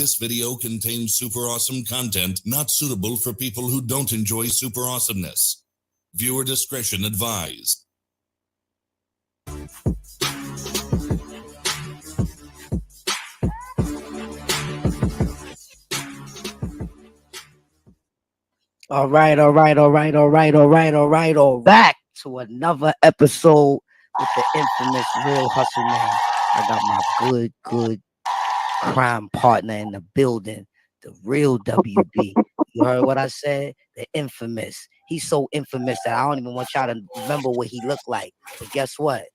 This video contains super awesome content not suitable for people who don't enjoy super awesomeness. Viewer discretion advised. All right. Back to another episode with the infamous Real Hustle Man. I got my good crime partner in the building, the real WB. You heard what I said? The infamous. He's so infamous that I don't even want y'all to remember what he looked like. But guess what?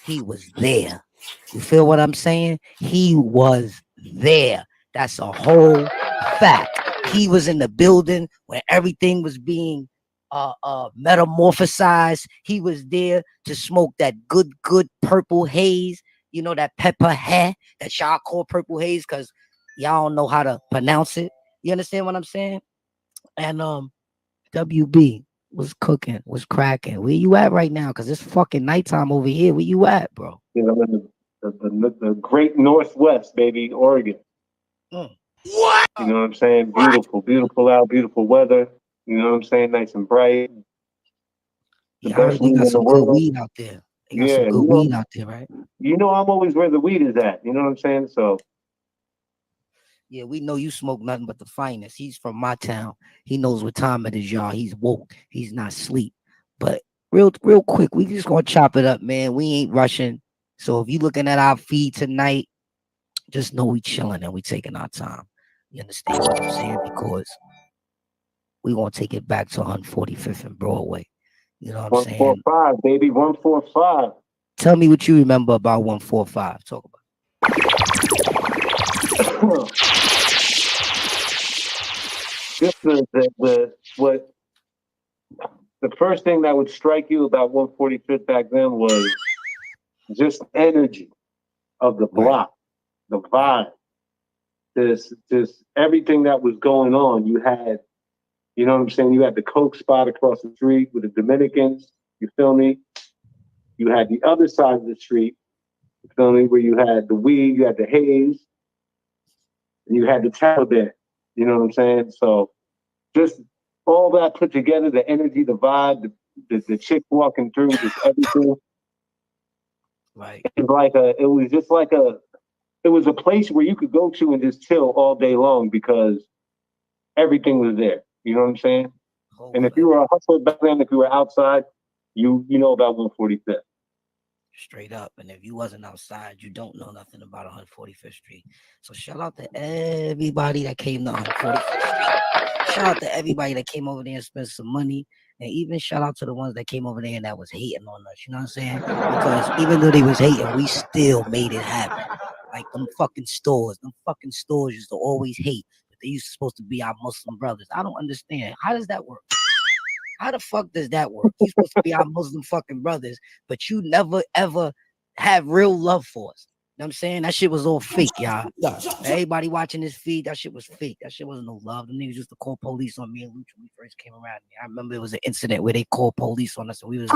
He was there. You feel what I'm saying? He was there. That's a whole fact. He was in the building when everything was being metamorphosized. He was there to smoke that good purple haze. You know, that pepper hair that y'all call purple haze because y'all don't know how to pronounce it. You understand what I'm saying? And WB was cooking, was cracking. Where you at right now? Because it's fucking nighttime over here. Where you at, bro? You know, in the great Northwest, baby, Oregon. What? You know what I'm saying? Beautiful out, beautiful weather. You know what I'm saying? Nice and bright. Yeah, I heard they got some good weed out there. They got some good weed out there, right? You know, I'm always where the weed is at. You know what I'm saying? So, yeah, we know you smoke nothing but the finest. He's from my town. He knows what time it is, y'all. He's woke. He's not asleep. But real quick, we just gonna chop it up, man. We ain't rushing. So if you looking at our feed tonight, just know we chilling and we taking our time. You understand what I'm saying? Because we gonna take it back to 145th and Broadway. You know what I'm saying? 145, baby, 145. Tell me what you remember about 145. Talk about it. Just the first thing that would strike you about 145th back then was just energy of the block, the vibe, this everything that was going on. You had, you know what I'm saying? You had the Coke spot across the street with the Dominicans. You feel me? You had the other side of the street, you feel me, where you had the weed, you had the haze, and you had the Taliban. You know what I'm saying? So just all that put together, the energy, the vibe, the chick walking through, just everything. Right. It was a place where you could go to and just chill all day long because everything was there. You know what I'm saying? And if you were a hustler back then, if you were outside, you know about 145th. Straight up. And if you wasn't outside, you don't know nothing about 145th Street. So shout out to everybody that came to 145th Street. Shout out to everybody that came over there and spent some money. And even shout out to the ones that came over there and that was hating on us. You know what I'm saying? Because even though they was hating, we still made it happen. Like them fucking stores used to always hate, but they used to supposed to be our Muslim brothers. I don't understand. How does that work? How the fuck does that work? You're supposed to be our Muslim fucking brothers, but you never ever have real love for us. You know what I'm saying? That shit was all fake, y'all. Everybody watching this feed, that shit was fake. That shit wasn't no love. The niggas used to call police on me and Lucha when we first came around. I remember it was an incident where they called police on us and we was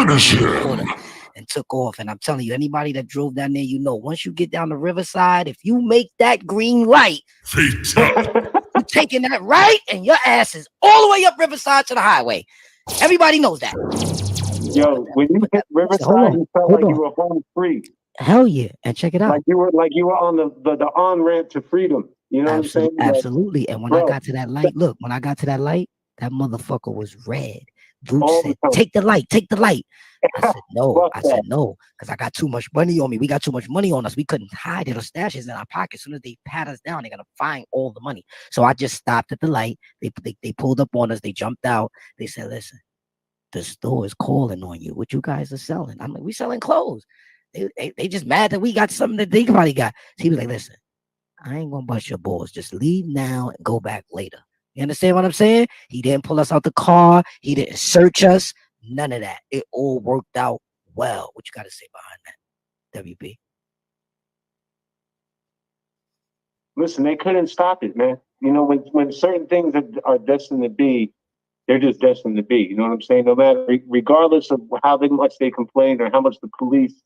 and took off. And I'm telling you, anybody that drove down there, you know, once you get down the riverside, if you make that green light, you're taking that right and your ass is all the way up riverside to the highway. Everybody knows that. Yo, when you hit Riverside, you felt like you were home free. Hell yeah. And check it out. Like you were on the on-ramp to freedom. You know what I'm saying? Absolutely. And when I got to that light, that motherfucker was red. Bruce said, take the light. I said, no, because I got too much money on me. We got too much money on us. We couldn't hide it or stash it in our pockets. As soon as they pat us down, they're going to find all the money. So I just stopped at the light. They pulled up on us. They jumped out. They said, listen, the store is calling on you. What you guys are selling? I'm like, we selling clothes. They just mad that we got something that they probably got. So he was like, listen, I ain't going to bust your balls. Just leave now and go back later. You understand what I'm saying? He didn't pull us out the car. He didn't search us. None of that. It all worked out well. What you got to say behind that, WB? Listen, they couldn't stop it, man. You know, when certain things are destined to be, they're just destined to be. You know what I'm saying? No matter, regardless of how much they complained or how much the police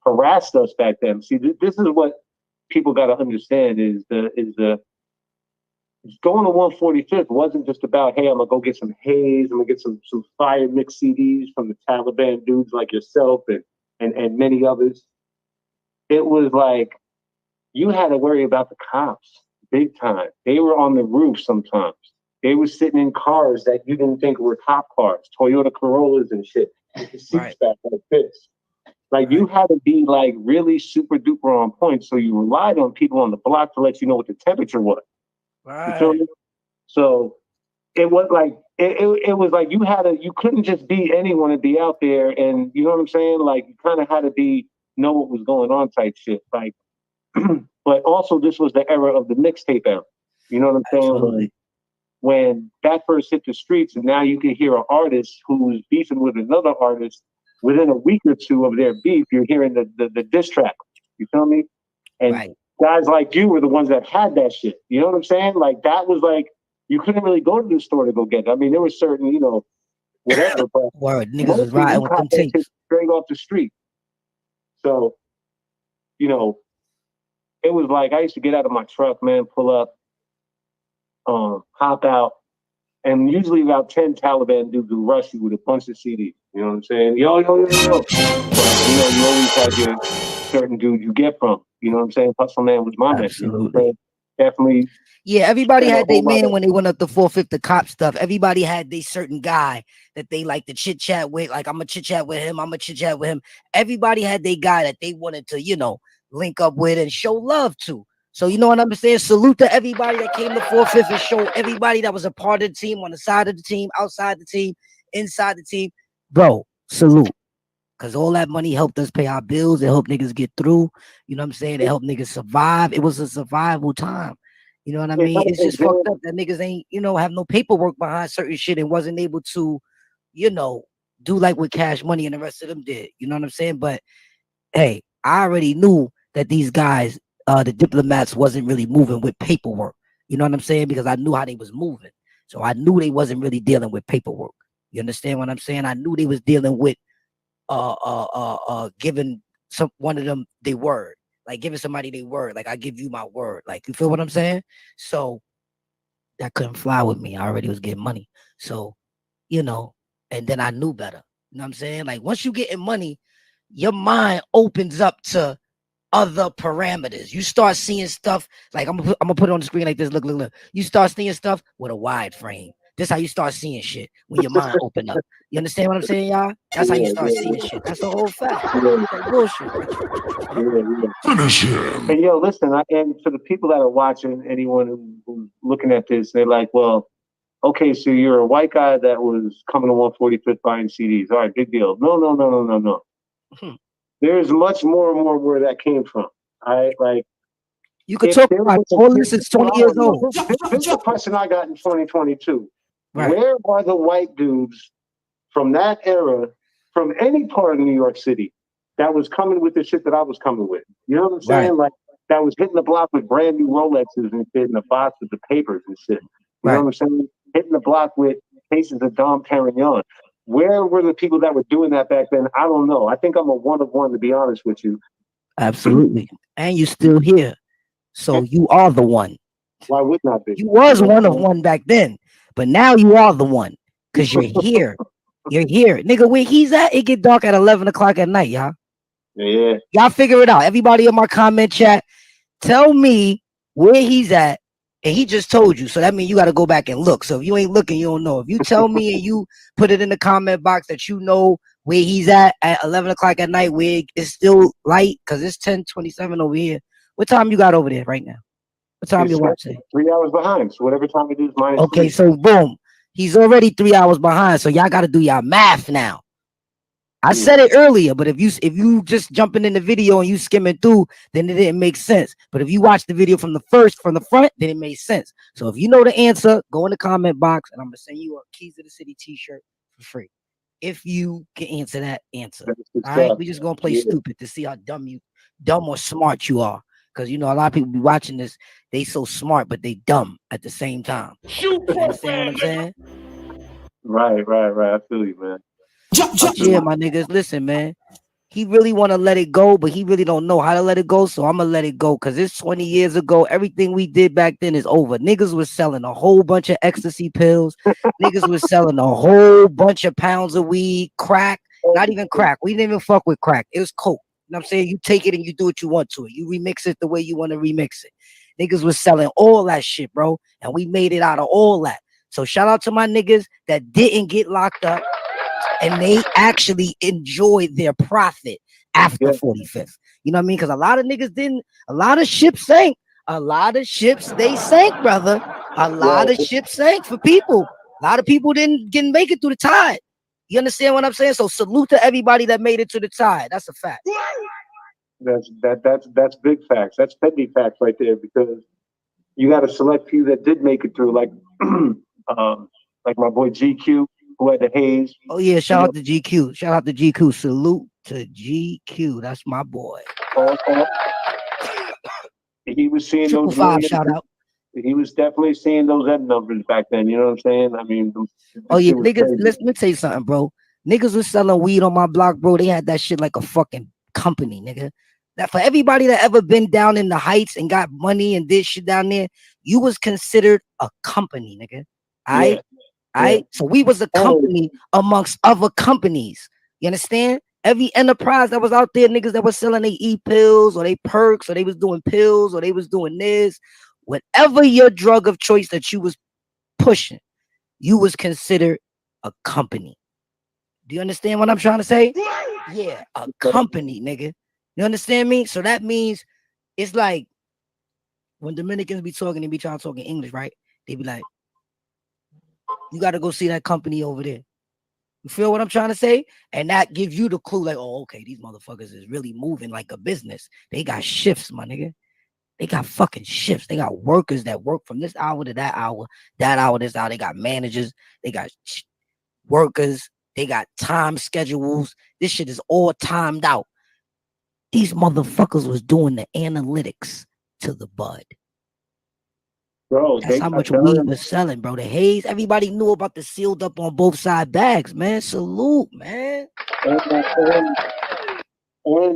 harassed us back then. See, this is what people got to understand: is the going to 145th wasn't just about, hey, I'm gonna go get some HAZE, I'm gonna get some fire mix CDs from the Taliban dudes like yourself and many others. It was like you had to worry about the cops big time. They were on the roof sometimes. They were sitting in cars that you didn't think were cop cars, Toyota Corollas and shit, with the seats back like this. Like you had to be like really super duper on point. So you relied on people on the block to let you know what the temperature was. You feel me? So it was like it was like you couldn't just be anyone and be out there, and you know what I'm saying? Like you kind of had to know what was going on type shit. Like, but also this was the era of the mixtape era. You know what I'm saying? When that first hit the streets, and now you can hear an artist who's beefing with another artist within a week or two of their beef. You're hearing the diss track. You feel me? And guys like you were the ones that had that shit. You know what I'm saying? Like that was like you couldn't really go to the store to go get it. I mean, there was certain, you know, whatever. But niggas was riding with them tapes straight off the street. So, you know, it was like I used to get out of my truck, man, pull up, hop out, and usually about 10 Taliban dudes would rush you with a bunch of CDs. You know what I'm saying? Yo. But, you know, you always had your certain dude you get from. You know what I'm saying? Hustle Man was my man. Absolutely. You know definitely. Yeah, everybody had their man when they went up to 4/5 the cop stuff. Everybody had their certain guy that they like to chit chat with. Like, I'm gonna chit chat with him. I'm gonna chit chat with him. Everybody had their guy that they wanted to, you know, link up with and show love to. So, you know what I'm saying? Salute to everybody that came to 4/5 and show everybody that was a part of the team, on the side of the team, outside the team, inside the team. Bro, salute. Because all that money helped us pay our bills. It helped niggas get through. You know what I'm saying? It helped niggas survive. It was a survival time. You know what I mean? It's just fucked up that niggas ain't, you know, have no paperwork behind certain shit and wasn't able to, you know, do like what Cash Money and the rest of them did. You know what I'm saying? But hey, I already knew that these guys, the diplomats, wasn't really moving with paperwork. You know what I'm saying? Because I knew how they was moving. So I knew they wasn't really dealing with paperwork. You understand what I'm saying? I knew they was dealing with giving one of them their word. Like giving somebody their word. Like I give you my word. Like, you feel what I'm saying? So that couldn't fly with me. I already was getting money. So, you know, and then I knew better. You know what I'm saying? Like once you getting money, your mind opens up to other parameters. You start seeing stuff like I'm gonna put it on the screen like this. Look. You start seeing stuff with a wide frame. This how you start seeing shit when your mind open up. You understand what I'm saying, y'all? That's how you start seeing shit. That's the whole fact. Like bullshit. Finish him. And yo, listen, and for the people that are watching, anyone who's looking at this, they're like, well, okay, so you're a white guy that was coming to 145th buying CDs. All right, big deal. No. There's much more and more where that came from. Like you could talk about all this is 20 years old. This is the question I got in 2022. Right. Where are the white dudes from that era, from any part of New York City, that was coming with the shit that I was coming with? You know what I'm saying? Like that was hitting the block with brand new Rolexes and shit in the box with the papers and shit. You know what I'm saying? Hitting the block with cases of Dom Perignon. Where were the people that were doing that back then? I don't know. I think I'm a one of one, to be honest with you. Absolutely. And you're still here. So you are the one. Why wouldn't I be? You was one of one back then, but now you are the one because you're here. You're here. Nigga, where he's at, it get dark at 11 o'clock at night, y'all. Yeah. Y'all figure it out. Everybody in my comment chat, tell me where he's at. And he just told you. So that means you got to go back and look. So if you ain't looking, you don't know. If you tell me and you put it in the comment box that you know where he's at 11 o'clock at night, where it's still light, because it's 10:27 over here. What time you got over there right now? What time you watching? 3 hours behind. So whatever time it is, minus okay, 3. so boom. He's already 3 hours behind. So y'all got to do y'all math now. I said it earlier, but if you just jumping in the video and you skimming through, then it didn't make sense. But if you watch the video from the front, then it made sense. So if you know the answer, go in the comment box and I'm gonna send you a Keys to the City t-shirt for free. If you can answer that answer. All right, we just gonna play stupid to see how dumb or smart you are. Because you know a lot of people be watching this, they so smart, but they dumb at the same time. You understand what I'm saying? Right. I feel you, man. Yeah, my niggas, listen, man. he really want to let it go, but he really don't know how to let it go. So I'm gonna let it go because it's 20 years ago. Everything we did back then is over. Niggas was selling a whole bunch of ecstasy pills. Niggas was selling a whole bunch of pounds of weed, crack, not even crack. We didn't even fuck with crack. It was coke. You know what I'm saying? You take it and you do what you want to it. You remix it the way you want to remix it. Niggas was selling all that shit, bro. And we made it out of all that. So shout out to my niggas that didn't get locked up and they actually enjoyed their profit after 45th. You know what I mean? Because a lot of niggas didn't, a lot of ships sank. A lot of ships they sank, brother. A lot of ships sank for people. A lot of people didn't make it through the tide. You understand what I'm saying? So salute to everybody that made it to the tide. That's a fact. That's big facts. That's petty facts right there because you got a select few that did make it through, like like my boy GQ who had the HAZE. Oh yeah, shout out to GQ. Shout out to GQ. Salute to GQ. That's my boy. He was seeing those 555, shout out. He was definitely seeing those end numbers back then. You know what I'm saying? I mean, oh yeah, niggas. Let me tell you something, bro. Niggas was selling weed on my block, bro. They had that shit like a fucking company, nigga. That for everybody that ever been down in the heights and got money and did shit down there, you was considered a company, nigga. Alright? Alright? So we was a company amongst other companies. You understand? Every enterprise that was out there, niggas that was selling they e-pills or they perks or they was doing pills or they was doing this, whatever your drug of choice that you was pushing, you was considered a company. Do you understand what I'm trying to say? Yeah, a company, nigga. You understand me? So that means it's like when Dominicans be talking, they be trying to talk in English, right? They be like, you got to go see that company over there. You feel what I'm trying to say? And that gives you the clue, like, oh, okay, these motherfuckers is really moving like a business. They got shifts, my nigga. They got fucking shifts. They got workers that work from this hour to that hour, this hour. They got managers. They got workers. They got time schedules. This shit is all timed out. These motherfuckers was doing the analytics to the bud. Bro, that's how much weed was selling, bro. The HAZE, everybody knew about the sealed up on both side bags, man. Salute, man. And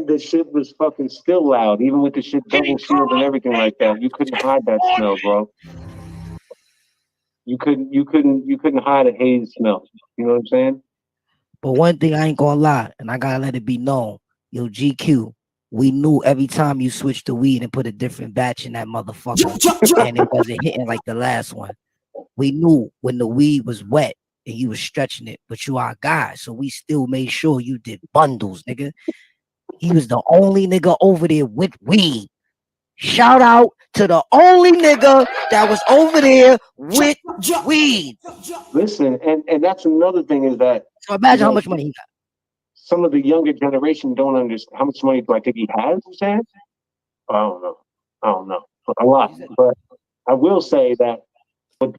the shit was fucking still loud, even with the shit double sealed and everything like that. You couldn't hide that smell, bro. You couldn't hide a HAZE smell. You know what I'm saying? But one thing I ain't gonna lie, and I gotta let it be known, yo, GQ, we knew every time you switched to weed and put a different batch in that motherfucker, and it wasn't hitting like the last one. We knew when the weed was wet and you was stretching it, but you our guy, so we still made sure you did bundles, nigga. He was the only nigga over there with weed. Shout out to the only nigga that was over there with weed. Listen, and that's another thing is that. So imagine how much money he got. Some of the younger generation don't understand how much money do I think he has. You saying? I don't know. A lot, but I will say that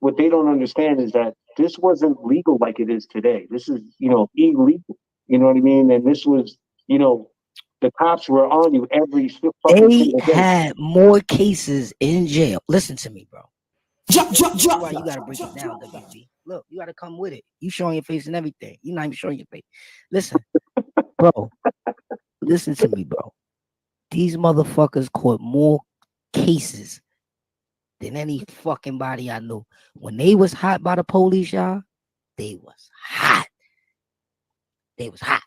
what they don't understand is that this wasn't legal like it is today. This is illegal. You know what I mean? And this was the cops were on you every fucking day. They had more cases in jail. Listen to me, bro. That's why you gotta break it down, WB. Look, you gotta come with it. You showing your face and everything. You're not even showing your face. Listen, bro. Listen to me, bro. These motherfuckers caught more cases than any fucking body I knew. When they was hot by the police, y'all, they was hot. They was hot.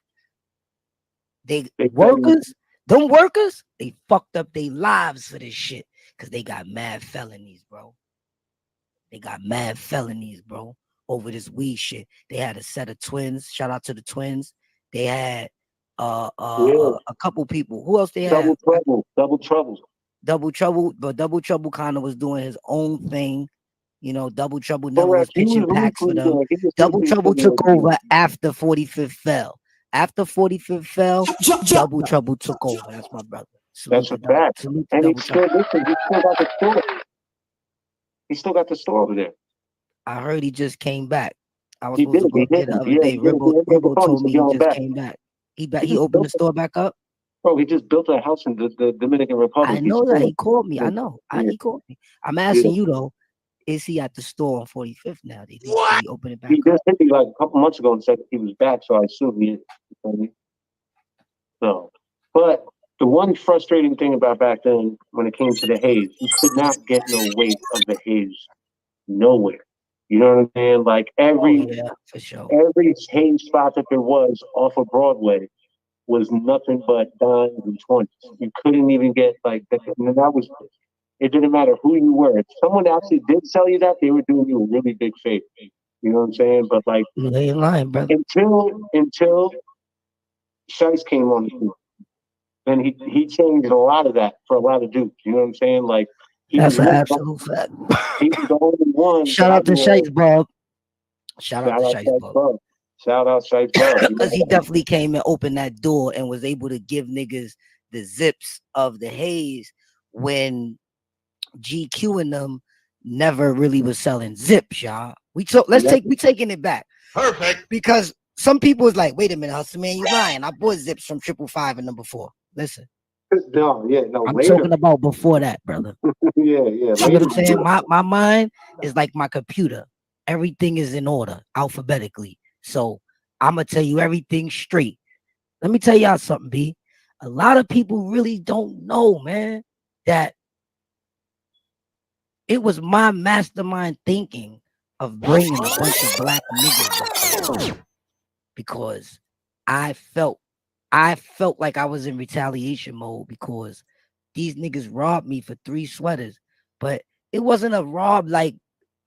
Them workers, they fucked up their lives for this shit because they got mad felonies, bro. They got mad felonies, bro, over this weed shit. They had a set of twins. Shout out to the twins. They had a couple people. Who else they had? Double trouble. But Double Trouble kind of was doing his own thing. Double Trouble never was pitching packs for them. Double Trouble took over after 45th fell. After 45th fell, Double Trouble took over. That's my brother. That's a fact. And he still got the store. He still got the store over there. I heard he just came back. I was supposed to go there the other day. Ribbo told me he just came back. He opened the store back up. Bro, he just built a house in the Dominican Republic. I know that. He called me. I know. He called me. I'm asking you though, is he at the store on 45th now? Did he open it back up? He just hit me like a couple months ago and said he was back, so I assume he is. So, but the one frustrating thing about back then, when it came to the haze, you could not get no weight of the haze nowhere. You know what I'm saying? Like Oh yeah, for sure. every haze spot that there was off of Broadway was nothing but dimes and 20s. You couldn't even get like that. And that was, it didn't matter who you were. If someone actually did tell you that, they were doing you a really big favor. You know what I'm saying? But like You ain't lying, brother. until Shice came on the scene, and he changed a lot of that for a lot of dudes. You know what I'm saying? Like he was That's an really, absolute fact. he was the only one. Shout out to Shice Bob. Shout out to Shice Shice Bob. Bub. Shout out Shice Bub. Because he definitely came and opened that door and was able to give niggas the zips of the haze when GQ and them never really was selling zips, y'all. We taking it back. Perfect. Because some people was like, wait a minute, Hustle Man, you lying. I bought zips from 555 and number 4. Listen. No, I'm later. talking about before that, brother. yeah. You know what I'm saying? My mind is like my computer. Everything is in order alphabetically. So I'm gonna tell you everything straight. Let me tell y'all something, B. A lot of people really don't know, man, that it was my mastermind thinking of bringing a bunch of black niggas up there because I felt like I was in retaliation mode because these niggas robbed me for 3 sweaters, but it wasn't a rob like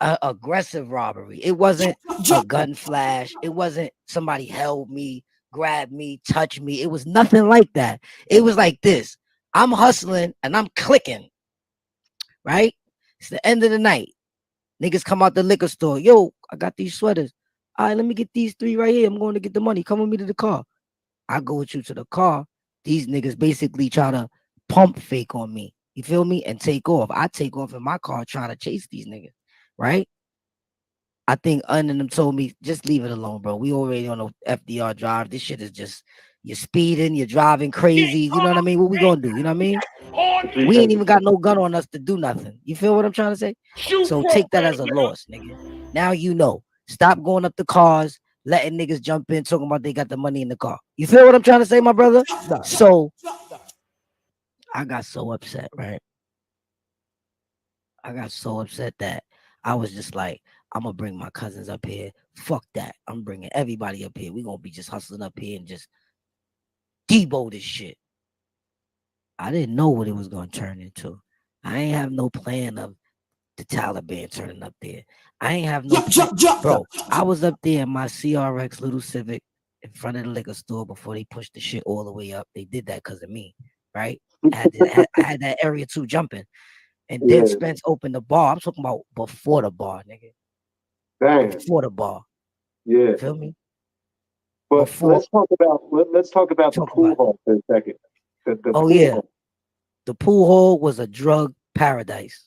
a aggressive robbery. It wasn't a gun flash. It wasn't somebody held me, grabbed me, touched me. It was nothing like that. It was like this. I'm hustling and I'm clicking, right? It's the end of the night. Niggas come out the liquor store. Yo, I got these sweaters. All right, let me get these 3 right here. I'm going to get the money. Come with me to the car. I go with you to the car. These niggas basically try to pump fake on me. You feel me? And take off. I take off in my car trying to chase these niggas. Right? I think Un and them told me, just leave it alone, bro. We already on a FDR drive. This shit is just, you're speeding, you're driving crazy. You know what I mean? What we gonna do? You know what I mean? We ain't even got no gun on us to do nothing. You feel what I'm trying to say? So take that as a loss, nigga. Now you know. Stop going up the cars, letting niggas jump in, talking about they got the money in the car. You feel what I'm trying to say, my brother? So I got so upset, right? I got so upset that I was just like, I'm gonna bring my cousins up here. Fuck that. I'm bringing everybody up here. We gonna be just hustling up here and just debo this shit. I didn't know what it was gonna turn into. I ain't have no plan of the Taliban turning up there. I ain't have no bro. I was up there in my CRX little Civic in front of the liquor store before they pushed the shit all the way up. They did that because of me, right? I had that area 2 jumping. And then Spence opened the bar. I'm talking about before the bar, nigga. Damn. Before the bar. Yeah. Feel me? But let's talk about the pool hall for a second. The pool hall. The pool hall was a drug paradise.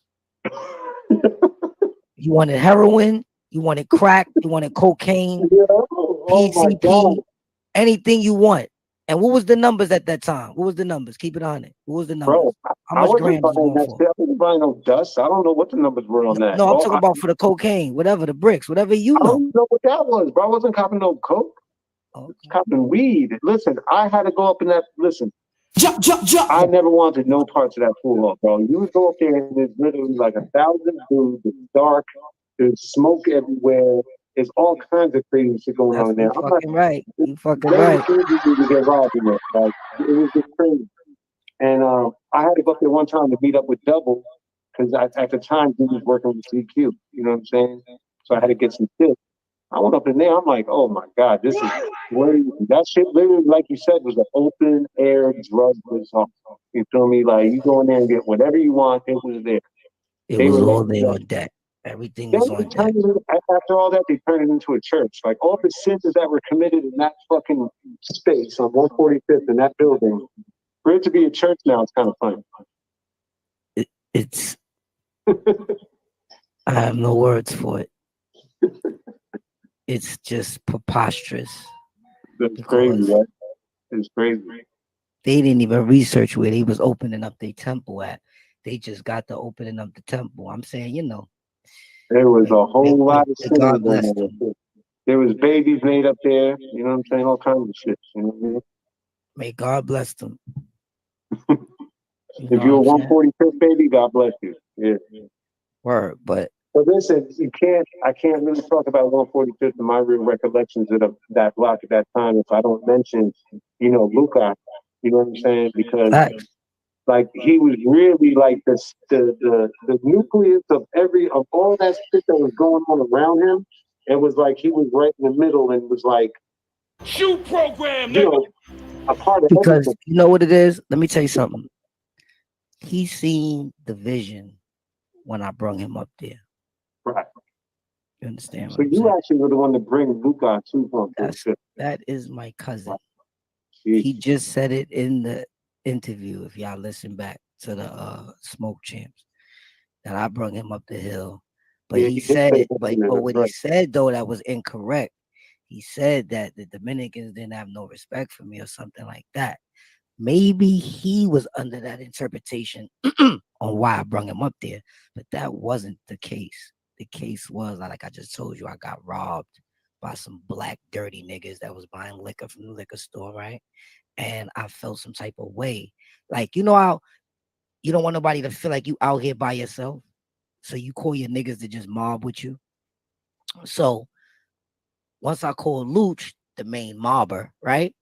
You wanted heroin, you wanted crack, you wanted cocaine, PCP, anything you want. And what was the numbers at that time? What was the numbers? Keep it on it. What was the numbers? Bro, how much grams was going for? I wasn't buying no dust. I don't know what the numbers were on that. No, I'm talking about for the cocaine, whatever, the bricks, whatever you know. I don't know what that was, bro. I wasn't copping no coke. Okay. Copping weed. Listen, I had to go up in that. Listen, I never wanted no parts of that pool hall, bro. You would go up there and there's literally like 1,000 dudes. It's dark. There's smoke everywhere. There's all kinds of crazy shit going on in there. You fucking right. You fucking right. To get robbed in there. Like, it was just crazy. And I had to go up there one time to meet up with Double because at the time he was working with CQ. You know what I'm saying? So I had to get some shit. I went up in there. I'm like, oh my God, this is crazy. That shit literally, like you said, was an open air drug resort. You feel me? Like you go in there and get whatever you want. It was there. It was all there on deck. Everything was on deck. After all that, they turned it into a church. Like all the sins that were committed in that fucking space on 145th in that building, for it to be a church now, it's kind of funny. It's I have no words for it. It's just preposterous. It's crazy, right? It's crazy. They didn't even research where they was opening up their temple at. They just got to opening up the temple. I'm saying, you know. There was a whole lot of shit. God bless them. There was babies made up there. You know what I'm saying? All kinds of shit. You know what I mean? May God bless them. If you're a 145th baby, God bless you. Yeah. Word, but listen, I can't really talk about 145th and my real recollections of that block at that time if I don't mention, Luca. You know what I'm saying? Because facts. like he was really like the nucleus of all that shit that was going on around him. It was like he was right in the middle and was like Shoot program, a part of Because everything. you know what it is? Let me tell you something. He seen the vision when I brung him up there. Right. You understand? So you actually were the one to bring Luca to that is my cousin. Jeez. He just said it in the interview. If y'all listen back to the Smoke Champs, that I brung him up the hill. But he said it. But what he said though, that was incorrect. He said that the Dominicans didn't have no respect for me or something like that. Maybe he was under that interpretation on why I brung him up there, but that wasn't the case. The case was, like I just told you, I got robbed by some black dirty niggas that was buying liquor from the liquor store, right? And I felt some type of way. Like, you know how you don't want nobody to feel like you out here by yourself? So you call your niggas to just mob with you. So once I called Luch, the main mobber, right?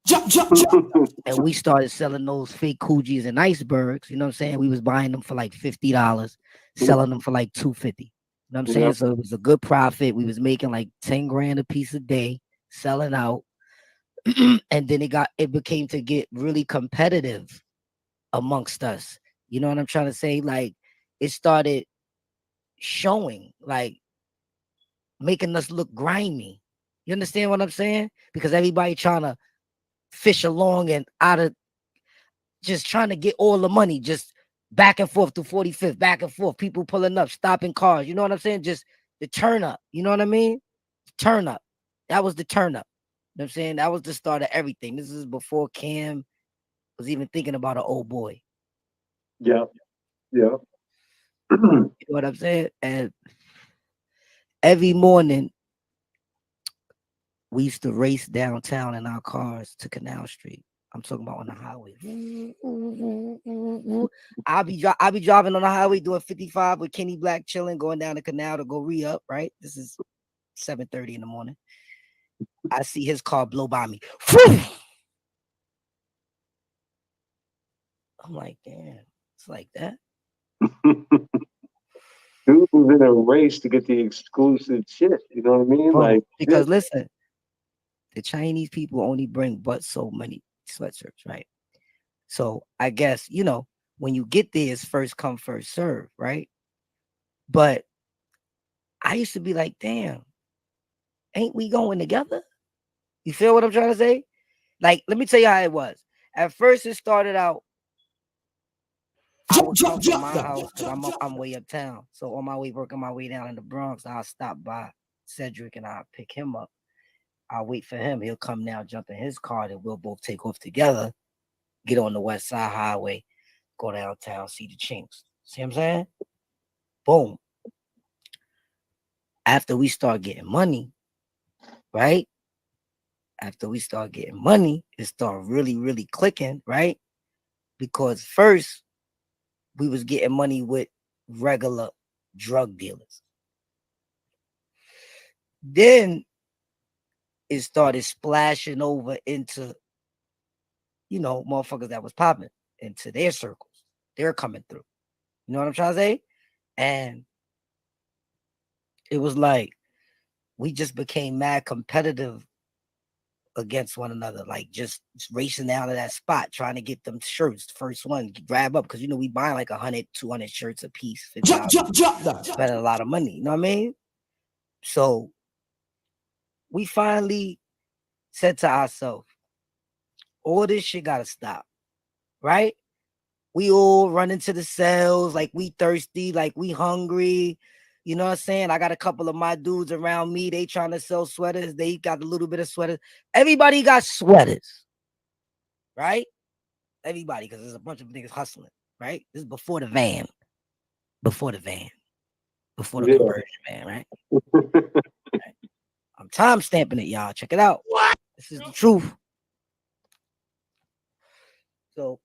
And we started selling those fake Coogis and icebergs. You know what I'm saying? We was buying them for like $50, selling them for like $250. You know what I'm saying? Yep. So it was a good profit. We was making like 10 grand a piece a day, selling out. And then it became to get really competitive amongst us. You know what I'm trying to say? Like it started showing, like making us look grimy. You understand what I'm saying? Because everybody trying to fish along and out of just trying to get all the money, just back and forth to 45th, back and forth, people pulling up, stopping cars. You know what I'm saying? Just the turn up. You know what I mean? Turn up. That was the turn up. You know what I'm saying? That was the start of everything. This is before Cam was even thinking about an old boy. Yeah. Yeah. You know what I'm saying? And every morning, we used to race downtown in our cars to Canal Street. I'm talking about on the highway. I'll be driving on the highway doing 55 with Kenny Black chilling, going down the canal to go re-up, right? This is 7:30 in the morning. I see his car blow by me. I'm like, damn, it's like that. Dude was in a race to get the exclusive shit. You know what I mean? Like because listen, the Chinese people only bring but so many sweatshirts, right? So I guess, when you get there, it's first come, first serve, right? But I used to be like, damn, ain't we going together? You feel what I'm trying to say? Like, let me tell you how it was. At first, it started out, I would come from my house because I'm way uptown. So on my way, working my way down in the Bronx, I'll stop by Cedric and I'll pick him up. I'll wait for him. He'll come now, jump in his car, and we'll both take off together, get on the West Side Highway, go downtown, see the chinks. See what I'm saying? Boom. After we start getting money, right? After we start getting money, it start really, really clicking, right? Because first, we was getting money with regular drug dealers. Then it started splashing over into, motherfuckers that was popping into their circles. They're coming through. You know what I'm trying to say? And it was like we just became mad competitive against one another, like just racing down to that spot, trying to get them shirts. First one, grab up, because we buying like 100, 200 shirts a piece. Spending a lot of money, you know what I mean? So we finally said to ourselves, all this shit gotta stop, right? We all run into the cells like we thirsty, like we hungry. You know what I'm saying? I got a couple of my dudes around me. They trying to sell sweaters. They got a little bit of sweaters. Everybody got sweaters, right? Everybody, because there's a bunch of niggas hustling, right? This is before the van. Before the conversion van, right? Right. I'm time stamping it, y'all. Check it out. What? This is the truth. So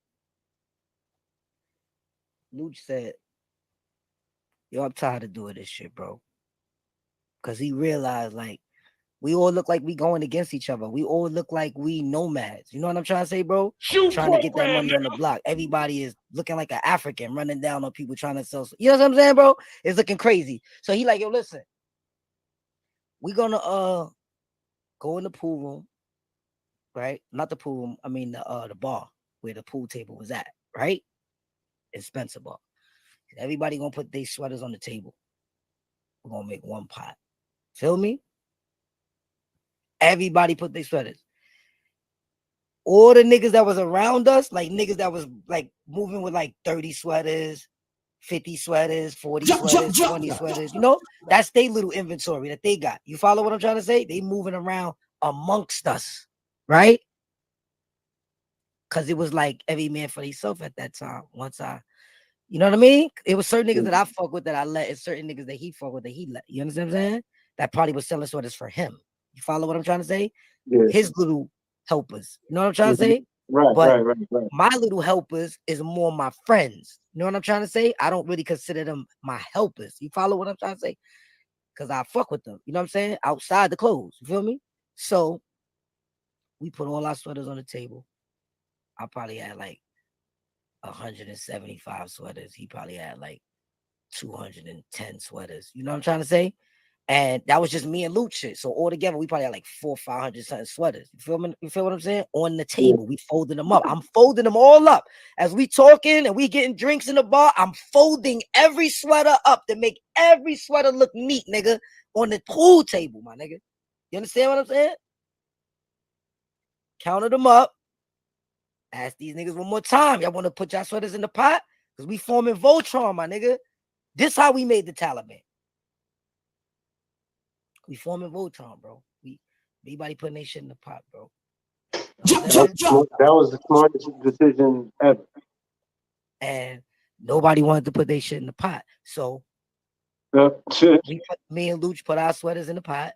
Luch said, yo, I'm tired of doing this shit, bro. Because he realized, like, we all look like we going against each other. We all look like we nomads. You know what I'm trying to say, bro? Trying to get that money on the block. Everybody is looking like an African running down on people trying to sell. You know what I'm saying, bro? It's looking crazy. So he like, yo, listen, we gonna go in the pool room, right? Not the pool room. I mean the bar where the pool table was at, right? In Spencer Bar. Everybody gonna put their sweaters on the table. We're gonna make one pot. Feel me? Everybody put their sweaters. All the niggas that was around us, like niggas that was like moving with like 30 sweaters, 50 sweaters, 40 sweaters, 20 sweaters, you know, that's their little inventory that they got. You follow what I'm trying to say? They moving around amongst us, right? Because it was like every man for himself at that time. Once you know what I mean? It was certain niggas that I fuck with that I let, and certain niggas that he fuck with that he let. You understand what I'm saying? That probably was selling sweaters for him. You follow what I'm trying to say? Yeah. His little helpers. You know what I'm trying to say? Right, But right. my little helpers is more my friends. You know what I'm trying to say? I don't really consider them my helpers. You follow what I'm trying to say? Because I fuck with them. You know what I'm saying? Outside the clothes. You feel me? So we put all our sweaters on the table. I probably had like 175 sweaters. He probably had like 210 sweaters. You know what I'm trying to say? And that was just me and Luke shit. So all together, we probably had like 400 or 500 something sweaters. You feel me? You feel what I'm saying? On the table, we folded them up. I'm folding them all up. As we talking and we getting drinks in the bar, I'm folding every sweater up to make every sweater look neat, nigga, on the pool table, my nigga. You understand what I'm saying? Counted them up. Ask these niggas one more time. Y'all want to put y'all sweaters in the pot? Because we forming Voltron, my nigga. This how we made the Taliban. We forming Voltron, bro. Everybody putting their shit in the pot, bro. That was the smartest decision ever. And nobody wanted to put their shit in the pot. So me and Luch put our sweaters in the pot.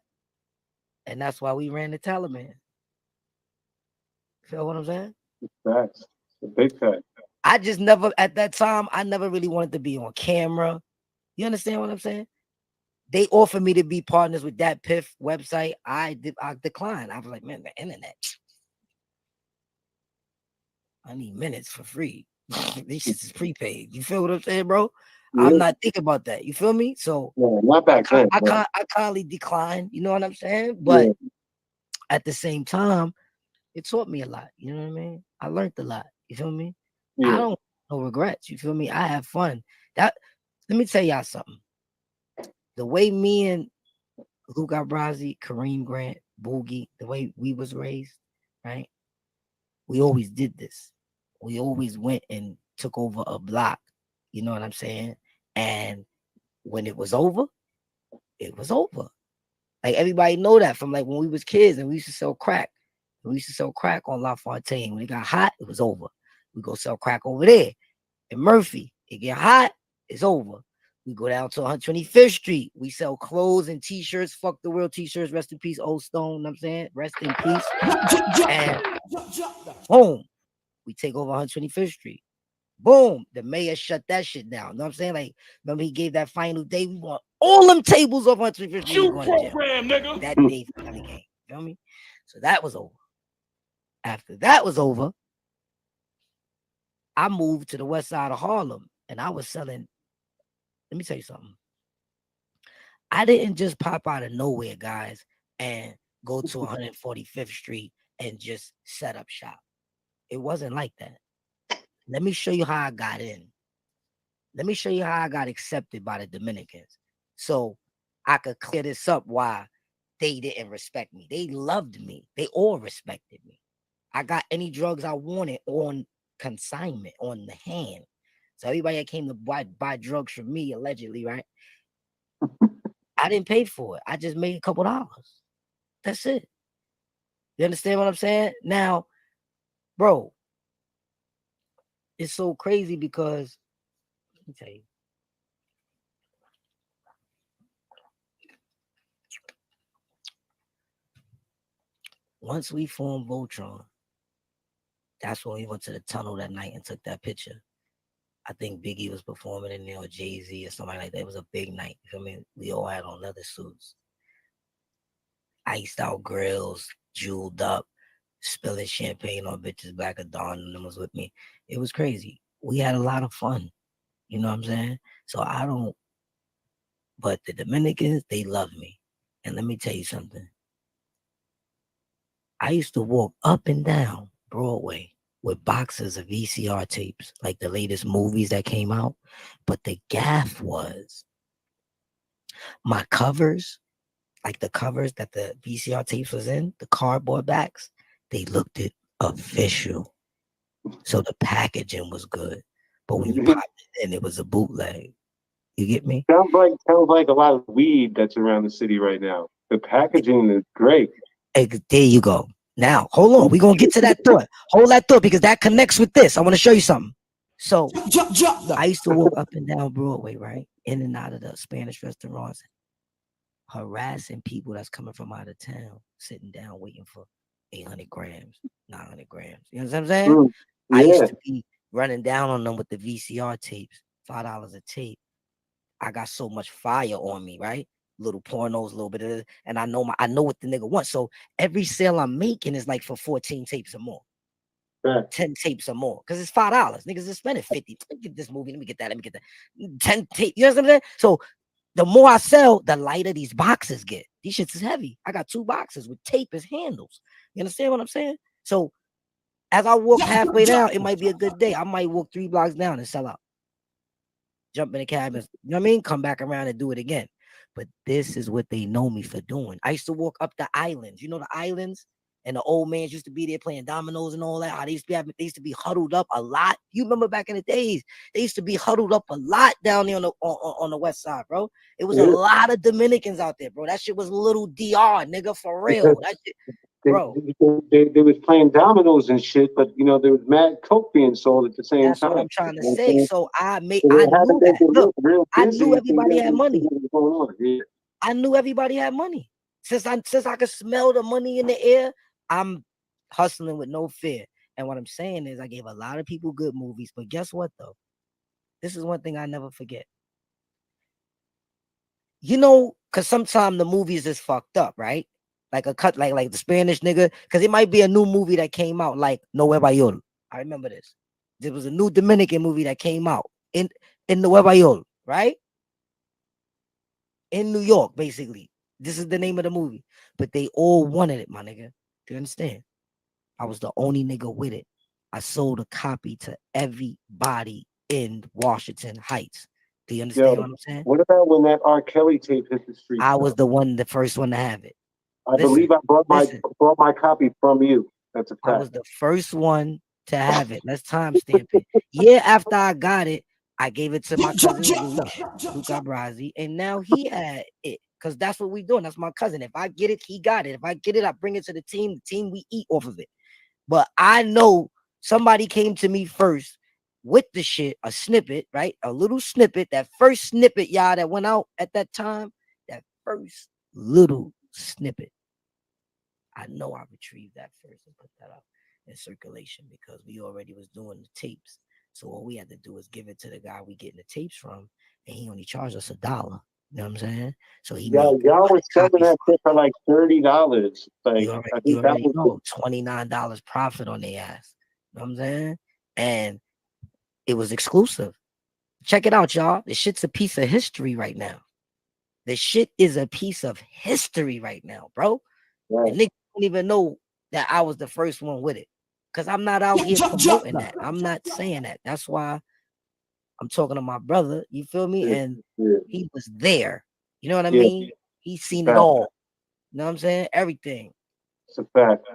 And that's why we ran the Taliban. Feel what I'm saying? Facts. A big fact. I just never, at that time, I never really wanted to be on camera. You understand what I'm saying? They offered me to be partners with that Piff website. I declined. I was like, man, the internet. I need minutes for free. This shit is prepaid. You feel what I'm saying, bro? Yeah. I'm not thinking about that. You feel me? So not back then. I kindly declined. You know what I'm saying? But at the same time, it taught me a lot. You know what I mean? I learned a lot. You feel me? I don't have no regrets. You feel me? I have fun. Let me tell y'all something. The way me and Luke Abrazi, Kareem Grant, Boogie, the way we was raised, right? We always did this. We always went and took over a block. You know what I'm saying? And when it was over, it was over. Like everybody know that from like when we was kids and we used to sell crack. We used to sell crack on La Fontaine. When it got hot, it was over. We go sell crack over there. In Murphy, it get hot, it's over. We go down to 125th Street. We sell clothes and t-shirts. Fuck the world t-shirts. Rest in peace, Old Stone. You know what I'm saying? Rest in peace. And boom, we take over 125th Street. Boom, the mayor shut that shit down. You know what I'm saying? Like, remember he gave that final day. We want all them tables off 125th Street. You program, nigga. That day for the game. You feel me? So that was over. After that was over, I moved to the west side of Harlem and I was selling. Let me tell you something. I didn't just pop out of nowhere, guys, and go to 145th Street and just set up shop. It wasn't like that. Let me show you how I got in. Let me show you how I got accepted by the Dominicans. So I could clear this up why they didn't respect me. They loved me. They all respected me. I got any drugs I wanted on consignment, on the hand. So everybody that came to buy drugs from me, allegedly, right? I didn't pay for it. I just made a couple dollars. That's it. You understand what I'm saying? Now, bro, it's so crazy because, let me tell you. Once we formed Voltron, That's when we went to the tunnel that night and took that picture. I think Biggie was performing in there, or Jay-Z or something like that. It was a big night. You feel me? We all had on leather suits, iced out grills, jeweled up, spilling champagne on bitches. Black of Dawn and them was with me. It was crazy. We had a lot of fun. You know what I'm saying? So I don't, but the Dominicans, they love me. And let me tell you something. I used to walk up and down Broadway with boxes of VCR tapes, like the latest movies that came out. But the gaff was my covers, like the covers that the VCR tapes was in, the cardboard backs, they looked it official. So the packaging was good. But when you popped it in, it was a bootleg. You get me? Sounds like a lot of weed that's around the city right now. The packaging is great. There you go. Now, hold on. We're going to get to that thought. Hold that thought because that connects with this. I want to show you something. So I used to walk up and down Broadway, right? In and out of the Spanish restaurants, harassing people that's coming from out of town, sitting down waiting for 800 grams, 900 grams. You know what I'm saying? Yeah. I used to be running down on them with the VCR tapes, $5 a tape. I got so much fire on me, right? Little pornos, a little bit of this, and I know what the nigga wants. So every sale I'm making is like for 14 tapes or more. 10 tapes or more. Because it's $5. Niggas is spending 50. Let me get this movie. Let me get that. 10 tapes. You know what I'm saying? So the more I sell, the lighter these boxes get. These shits is heavy. I got 2 boxes with tape as handles. You understand what I'm saying? So as I walk halfway down, it might be a good day. I might walk 3 blocks down and sell out. Jump in the cab, you know what I mean? Come back around and do it again. But this is what they know me for doing. I used to walk up the islands. You know the islands? And the old man used to be there playing dominoes and all that. They used to be huddled up a lot. You remember back in the days, they used to be huddled up a lot down there on the west side, bro. It was a lot of Dominicans out there, bro. That shit was little DR, nigga, for real. That shit, bro. They was playing dominoes and shit, but you know there was mad coke being sold at the same time. That's what I'm trying to say. So I knew that. Look, I knew everybody had money. I knew everybody had money. Since I could smell the money in the air, I'm hustling with no fear. And what I'm saying is I gave a lot of people good movies, but guess what though? This is one thing I never forget. You know, because sometimes the movies is fucked up, right? Like a cut, like the Spanish nigga, because it might be a new movie that came out, like Nueva York. I remember this. There was a new Dominican movie that came out in Nueva York, right? In New York, basically. This is the name of the movie. But they all wanted it, my nigga. Do you understand? I was the only nigga with it. I sold a copy to everybody in Washington Heights. Do you understand what I'm saying? What about when that Rkelly tape hit the street? I was the first one to have it. I believe I brought my copy from you. That's a fact. I was the first one to have it. Let's timestamp it. Yeah, after I got it, I gave it to my cousin Luca Brazzi, and now he had it. Because that's what we doing. That's my cousin. If I get it, he got it. If I get it, I bring it to the team. The team, we eat off of it. But I know somebody came to me first with the shit, a snippet, right? A little snippet. That first snippet, y'all, that went out at that time. That first little snippet. I know I retrieved that first and put that up in circulation because we already was doing the tapes. So all we had to do is give it to the guy we getting the tapes from, and he only charged us $1. You know what I'm saying? So he y'all was selling that shit for like $30. Like you already know, $29 profit on their ass. You know what I'm saying? And it was exclusive. Check it out, y'all. This shit's a piece of history right now. This shit is a piece of history right now, bro. Right. And niggas don't even know that I was the first one with it. Because I'm not out here promoting that. I'm not saying that. That's why I'm talking to my brother. You feel me? And he was there. You know what I mean? He's seen it all. You know what I'm saying? Everything. It's a fact.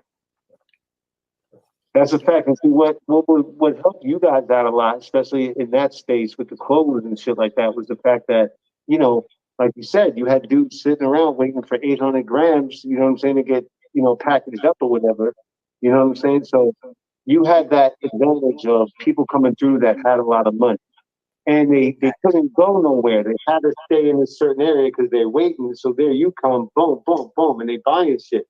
That's a fact. And see what helped you guys out a lot, especially in that space with the clothes and shit like that, was the fact that, you know, like you said, you had dudes sitting around waiting for 800 grams, you know what I'm saying, to get, you know, packaged up or whatever. You know what I'm saying? So you had that advantage of people coming through that had a lot of money. And they couldn't go nowhere. They had to stay in a certain area because they're waiting. So there you come, boom, boom, boom, and they buying shit.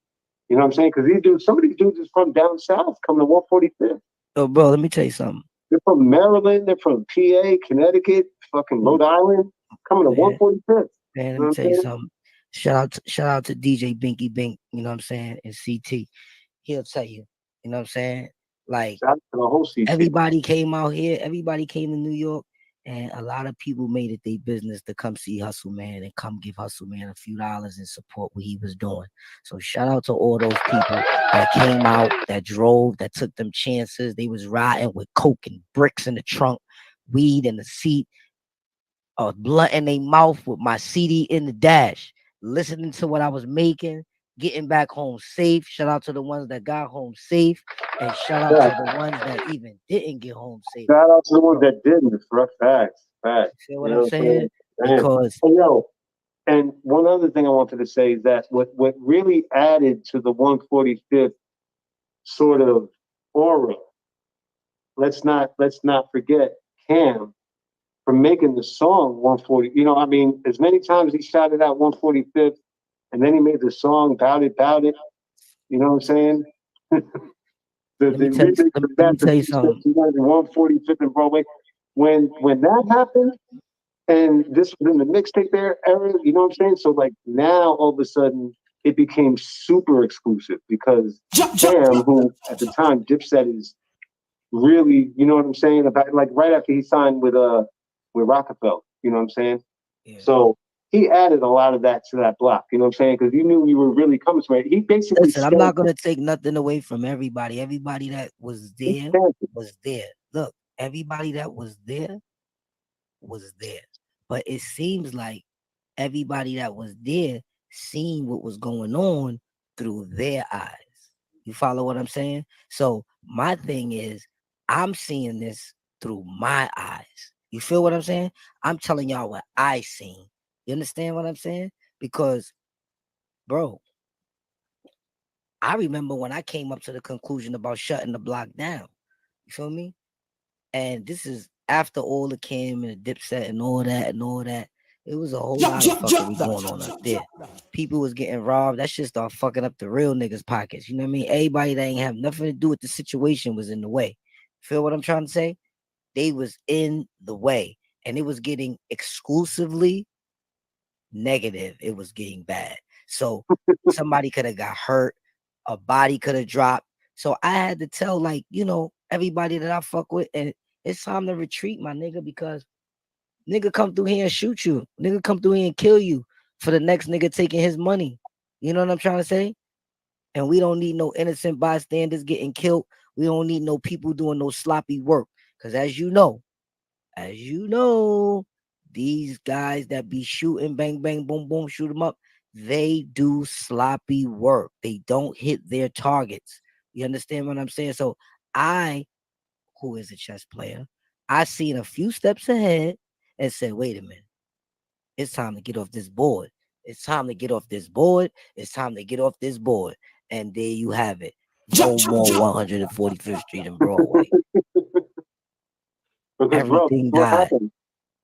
You know what I'm saying? Because some of these dudes is from down south coming to 145th. Oh, bro, let me tell you something. They're from Maryland. They're from PA, Connecticut, fucking Rhode Island. Coming to Man, 145th. man, You let know me what tell I'm you saying? something. Shout out to DJ Binky Bink, you know what I'm saying, and CT. He'll tell you, you know what I'm saying? Like, Shout out to the whole CT. everybody came out here, everybody came to New York, and a lot of people made it their business to come see Hustle Man and come give Hustle Man a few dollars and support what he was doing. So shout out to all those people that came out, that drove, that took them chances. They was riding with coke and bricks in the trunk, weed in the seat, a blunt in their mouth with my CD in the dash, listening to what I was making, getting back home safe. Shout out to the ones that got home safe, and shout out Yeah. to the ones that even didn't get home safe. Shout out to the ones Bro, that didn't. For facts. you Facts. feel You what know I'm what I'm saying? saying? Damn. Because Oh, yo. And one other thing I wanted to say is that what really added to the 145th sort of aura, let's not forget Cam for making the song 140. You know, I mean, as many times he shouted out 145th, and then he made the song Bout It, Bout It. You know what I'm saying? The let me tell you, remix let, of let that me tell you something. 145th and Broadway. When that happened, and this was in the mixtape era, you know what I'm saying? So like now all of a sudden it became super exclusive because Cam, who at the time Dipset is really, you know what I'm saying, about like right after he signed with Rockefeller, you know what I'm saying? Yeah. So he added a lot of that to that block, you know what I'm saying? Because he knew you were really coming from it. He basically Listen, I'm not stamped gonna take nothing away from everybody. Everybody that was it. there was there. Look, everybody that was there. But it seems like everybody that was there seen what was going on through their eyes. You follow what I'm saying? So my thing is, I'm seeing this through my eyes. You feel what I'm saying? I'm telling y'all what I seen. You understand what I'm saying? Because, bro, I remember when I came up to the conclusion about shutting the block down. You feel me? And this is after all the Kim and the Dipset and all that and all that. It was a whole lot of fuckery going on up there. People was getting robbed. That shit started fucking up the real niggas' pockets. You know what I mean? Everybody that ain't have nothing to do with the situation was in the way. Feel what I'm trying to say? They was in the way. And it was getting exclusively negative. It was getting bad. So somebody could have got hurt, a body could have dropped. So I had to tell, like, you know, everybody that I fuck with, and it's time to retreat, my nigga, because nigga come through here and shoot you. Nigga come through here and kill you for the next nigga taking his money. You know what I'm trying to say? And we don't need no innocent bystanders getting killed. We don't need no people doing no sloppy work. Because as you know, these guys that be shooting, bang, bang, boom, boom, shoot them up, they do sloppy work. They don't hit their targets. You understand what I'm saying? So I, who is a chess player, I seen a few steps ahead and said, wait a minute, it's time to get off this board. It's time to get off this board. It's time to get off this board. And there you have it. No more 145th Street and Broadway. Because bro, Everything what died. happened?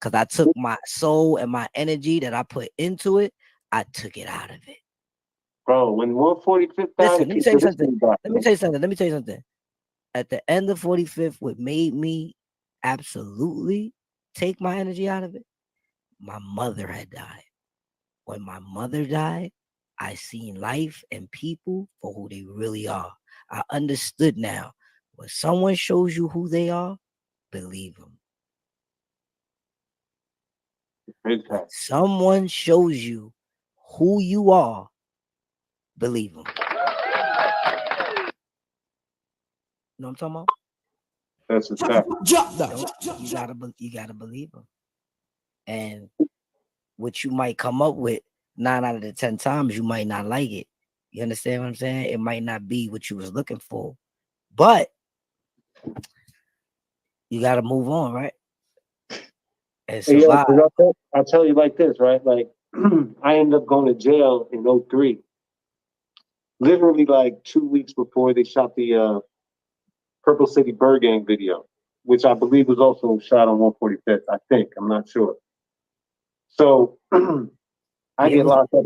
Because I took my soul and my energy that I put into it, I took it out of it. Bro, when 145th died, Listen, it let me came tell to you this something. back. Let me tell you something. At the end of 45th, what made me absolutely take my energy out of it, my mother had died. When my mother died, I seen life and people for who they really are. I understood now. When someone shows you who they are, believe them. When someone shows you who you are, believe them. You know what I'm talking about? That's a fact. You gotta believe them. And what you might come up with 9 out of the 10 times, you might not like it. You understand what I'm saying? It might not be what you was looking for, but you gotta move on, right? And Hey, yo, survive. I'll tell you like this, right? Like, I ended up going to jail in '03, literally like 2 weeks before they shot the Purple City Bird Gang video, which I believe was also shot on 145th. I think, I'm not sure. So I Yeah, it get was locked up.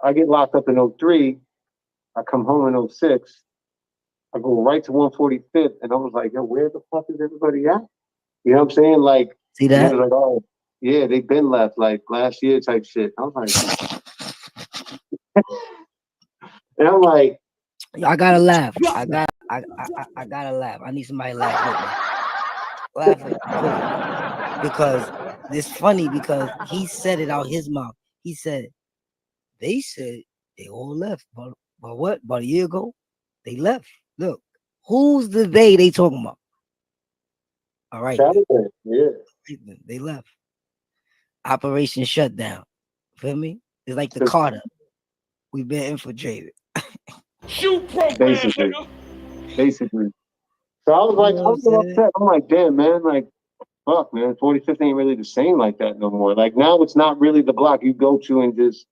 I get locked up in '03. I come home in '06. I go right to 145th, and I was like, yo, where the fuck is everybody at? You know what I'm saying? Like, See he that? was like, oh, yeah, they've been left like last year type shit. I was like, and I'm like, I gotta laugh. I gotta laugh. I need somebody to laugh with me. Laugh with me. Because it's funny because he said it out his mouth. He said, they said they all left. But what? About a year ago, they left. Look, who's the they talking about? All right. Saturday, yeah. They left. Operation Shutdown. Feel me? It's like the Carter. We've been infiltrated. Shoot program, basically. nigga. Basically. So I was like, I was upset. I'm like, damn, man, like, fuck, man, 45th ain't really the same like that no more. Like now it's not really the block you go to and just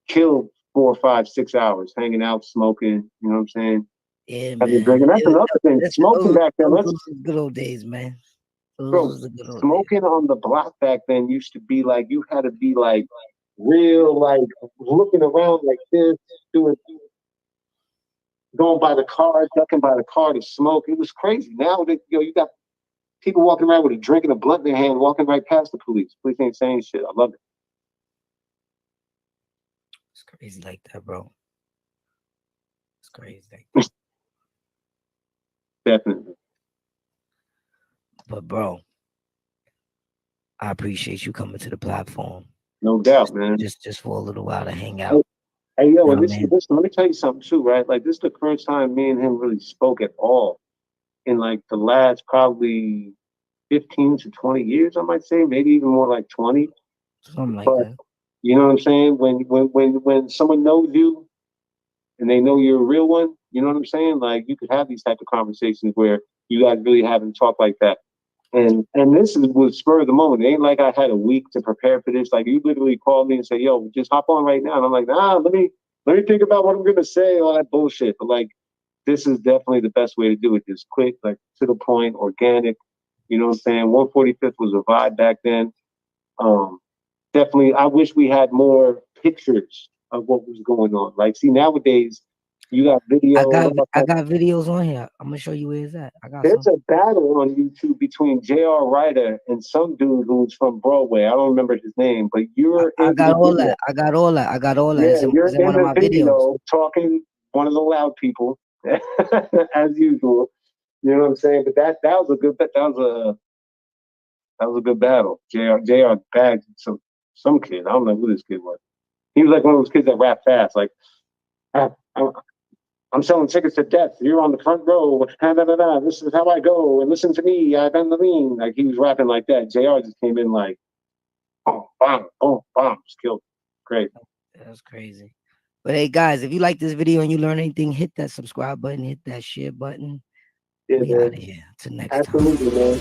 kill 4, 5, 6 hours hanging out, smoking, you know what I'm saying? Yeah, Have you man. drinking? That's another thing. Smoking back then, those was the good old days, man. bro, smoking on the block back then used to be like, you had to be like real, like looking around like this, doing, going by the car, ducking by the car to smoke. It was crazy. Now that you got people walking around with a drink and a blunt in their hand, walking right past the police. Police ain't saying shit. I love it. It's crazy like that, bro. It's crazy. Definitely. But bro, I appreciate you coming to the platform. No doubt, man. Just for a little while to hang out. Hey, yo, and listen, let me tell you something too, right? Like this is the first time me and him really spoke at all in like the last probably 15 to 20 years, I might say, maybe even more like 20. Something like that. You know what I'm saying? When someone knows you and they know you're a real one, you know what I'm saying? Like you could have these type of conversations where you guys really haven't talked like that. And this was spur of the moment. It ain't like I had a week to prepare for this. Like you literally called me and say, yo, just hop on right now. And I'm like, nah, let me think about what I'm gonna say, all that bullshit. But like this is definitely the best way to do it. Just quick, like to the point, organic. You know what I'm saying? 145th was a vibe back then. Definitely, I wish we had more pictures of what was going on. Like, see, nowadays, you got video. I got videos on here. I'm gonna show you where it's at. There's a battle on YouTube between J.R. Ryder and some dude who's from Broadway. I don't remember his name, but I got all that. I got all that. Yeah, you're in one of the my video videos. talking one of the loud people, as usual. You know what I'm saying? But that was a good battle. J.R. bagged some kid. I don't know who this kid was. He was like one of those kids that rap fast. Like, I'm selling tickets to death. You're on the front row. This is how I go. And listen to me. I've been the mean. Like he was rapping like that. JR just came in like, boom, just killed. Great. That's crazy. But hey, guys, if you like this video and you learn anything, hit that subscribe button, hit that share button. Yeah, we out of here. Till next time. Absolutely, man.